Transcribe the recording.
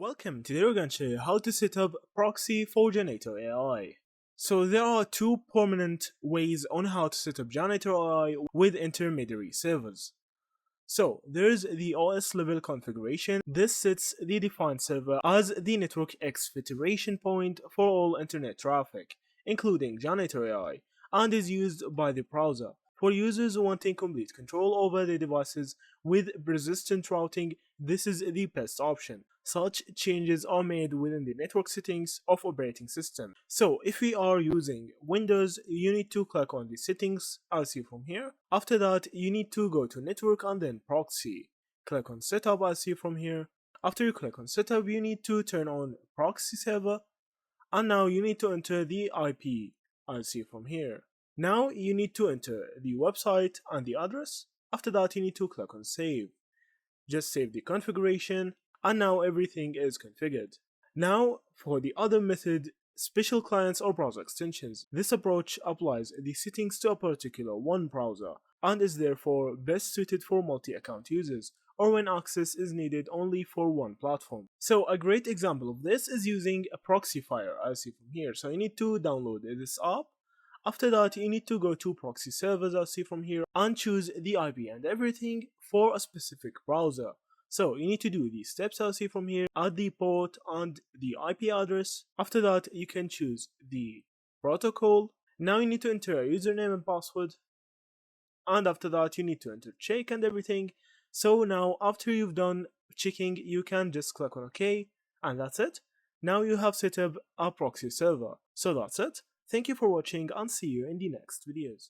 Welcome, today we're going to show you how to set up Proxy for Janitor AI. So there are two permanent ways on how to set up Janitor AI with intermediary servers. So there's the OS level configuration. This sets the defined server as the network exfiltration point for all internet traffic, including Janitor AI, and is used by the browser. For users wanting complete control over their devices with persistent routing, this is the best option. Such changes are made within the network settings of operating system. So if we are using Windows, you need to click on the settings as you from here. After that, you need to go to network and then proxy. Click on setup as you from here. After you click on setup, you need to turn on proxy server, and now you need to enter the IP as you from here. Now you need to enter the website and the address. After that, you need to click on save. Just save the configuration, and now everything is configured. Now for the other method, special clients or browser extensions. This approach applies the settings to a particular one browser and is therefore best suited for multi-account users or when access is needed only for one platform. So a great example of this is using a proxy fire as you from here. So you need to download this app. After that, you need to go to proxy servers as see from here and choose the IP and everything for a specific browser. So you need to do these steps as see from here, add the port and the IP address. After that, you can choose the protocol. Now you need to enter a username and password. And after that, you need to enter check and everything. So now after you've done checking, you can just click on OK, and that's it. Now you have set up a proxy server. So that's it. Thank you for watching and see you in the next videos.